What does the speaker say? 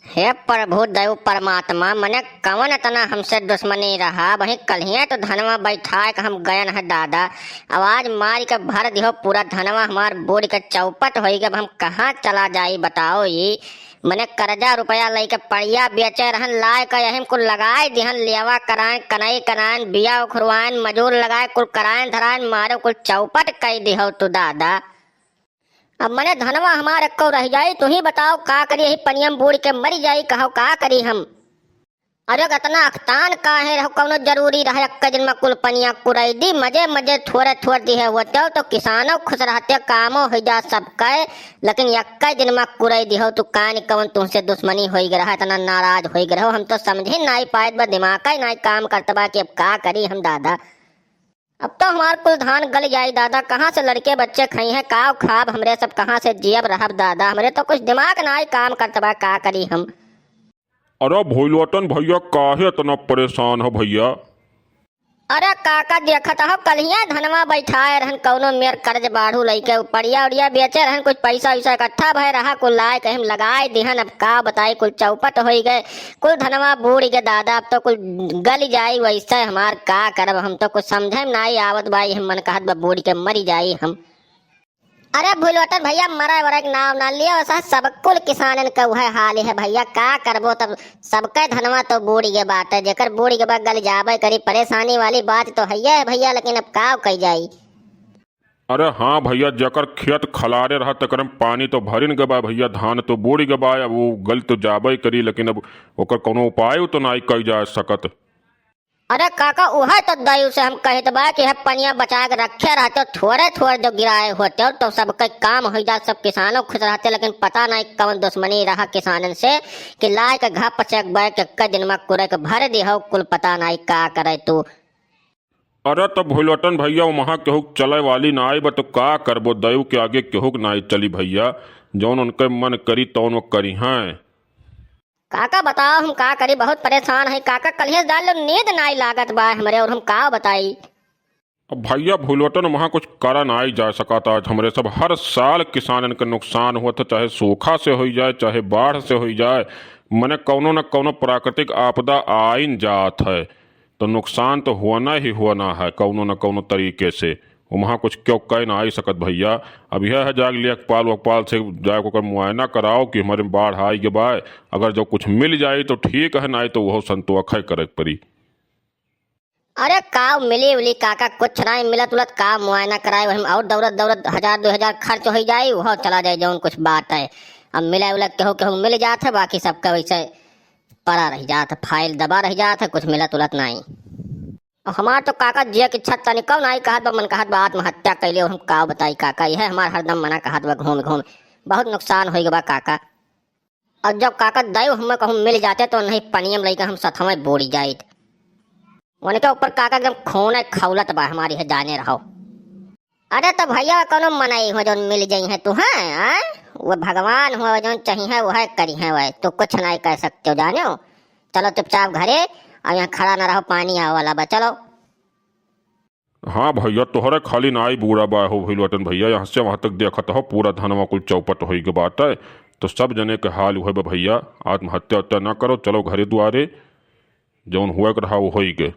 हे प्रभु देव परमात्मा, मने कवन तना हमसे दुश्मनी रहा। वही कलिया तो धनवा बैठा के हम गयन है दादा। आवाज मार के भर दिहो पूरा धनवा हमार बूढ़ के चौपट हो गए। हम कहाँ चला जाई बताओ। ये मने कर्जा रुपया लेके पड़िया बेचे रहन, लाए का यही कुल लगाए दिहन, लेवा कराएं, कनई कराएं, बिया उखरवाएं, मजूर लगाए, कुल कराएं धराएं, मारो कुल चौपट कई दिहो तू दादा। अब मने धनवा हमारे को रह जाई, तू ही बताओ का करी। यही पनियम बूढ़ के मरी जाई, कहो का करी हम। अरे इतना अखतान काहे रहो, कौनो जरूरी रहे एक दिन में कुल पनिया कुरई दी, मजे मजे थोड़े थोड़े दी है होते तो किसानों खुश रहते, कामो हो जा सबके। लेकिन एक दिन में कुरई दी हो, तू कान कौन तुमसे दुश्मनी हो गया, इतना नाराज हो गए हो। हम तो समझे नहीं पाए, दिमाग ही नहीं काम करता बा कि अब का करी हम दादा। अब तो हमार कुल धान गल जाई दादा, कहाँ से लड़के बच्चे खाई हैं, काव खाब हमरे सब कहाँ से जियब रहब दादा। हमरे तो कुछ दिमाग ना काम करता बा, का करी हम। अरे भोलवटन भैया काहे इतना परेशान हो भैया। अरे काका देखत हो कलिया धनवा बैठाए रहन, कौनो मेर कर्ज बाढ़ू लइके पड़िया उड़िया बेचे रहन, कुछ पैसा वैसा इकट्ठा भय रहा, कुल लाए कहीं लगाए दिहन। अब का बताई, कुल चौपट हो गए, कुल धनवा बूढ़ गए दादा। अब तो कुल गल जाई वैसे हमार का करब। हम तो कुछ समझे नहीं आवत भाई, हम मन कहत बा बूढ़ के मरी जाई हम। अरे भूलवटन भैया मरा वरा के नाम ना लिया, वैसा सब कुल किसानन का वह हाल है भैया, का करबो। तब सबके धनवा तो बूढ़ के बात है, जेकर बूढ़ के बाद गल जाबे करी। परेशानी वाली बात तो है भैया, लेकिन अब का कही जाई। अरे हाँ भैया, जकर खेत खलारे रहा तकर में पानी तो भरिन गबा भैया, धान तो बूढ़ गबा, अब वो गल तो जाबे करी, लेकिन अब ओकर कोनो उपाय तो नहीं कही जा सकत। अरे काका वह तो दयु से हम कहते बा कि पनिया बचा के रखे रहते, थोड़े थोड़े जो गिराए होते तो सबके काम हो जाए, सब किसानों खुश रहते। लेकिन पता नहीं कौन दुश्मनी रहा किसानन से कि लाए के घा पचक बैठ के दिन में कुरे के भर दी हो, कुल पता नहीं का करे तू। अरे तो भोलवटन भैया वहाँ केहू चले वाली ना आई, तो का करबो, दयु के आगे केहू नहीं चली भैया, जौन उनके मन करी तौन वो करी हैं। काका बताओ हम का करी, बहुत परेशान है काका। कल डाल नींद नहीं लागत बा हमरे, और हम का बताई। अब भैया भूलवटन वहाँ कुछ करा नहीं जा सका था। हमरे सब हर साल किसानन के नुकसान हुआ था, चाहे सूखा से हो जाए चाहे बाढ़ से हो जाए, मने कौनो न कौनो प्राकृतिक आपदा आइन जात है, तो नुकसान तो होना ही होना है कौनो न कौनो तरीके से। वहाँ कुछ क्यों कह ना आई सकत भैया। अब यह है जाग लिया पाल वकपाल से जाकर मुआयना कराओ कि हमारे बाढ़ आई के बाद अगर जो कुछ मिल जाए तो ठीक है, नहीं तो वह संतोष करे पड़ी। अरे का मिली उली काका, कुछ नहीं मिलत उलत, का मुआयना कराए वही और दौड़त दौड़त 1000-2000 खर्च हो जाए, वह चला जाए जौन कुछ बात है। अब मिला उलत केहू केहू मिल जात है, बाकी सबका वैसे पड़ा रह जात है, फाइल दबा रह जात है, कुछ मिलत उलत नहीं। हमार तो काका जिया की छत तनी कब नहीं कहत बा, मन कहत बा आत्महत्या कैले। हम का बताई काका, यह हमार हरदम मना कहत बा घूम घूम, बहुत नुकसान हो गया काका। और जब काका दैव हमें कहूँ मिल जाते तो नहीं पनियम लेके हम सथमे बोड़ी जाए। उनके ऊपर काका एकदम खून खौलत बा हमारी है, जाने रहो। अरे तो भैया कोनो मनाई हो जो मिल जाई है तू है, वो भगवान हो जो चाहिए वह करी है, वह तो कुछ नहीं कह सकते हो जाने हो। चलो चुपचाप घरे, और यहाँ खड़ा ना रहो, पानी आवे वाला बा, चलो। हाँ भैया तोहरे खाली ना आई बूढ़ा बा हो भइलवटन भैया, यहाँ से वहाँ तक देखत हो पूरा धनवा कुल चौपट हो के बात है, तो सब जने के हाल हुए बा भैया। आत्महत्या ना करो, चलो घरे द्वारे, जौन हुआ रहा वो हो गए।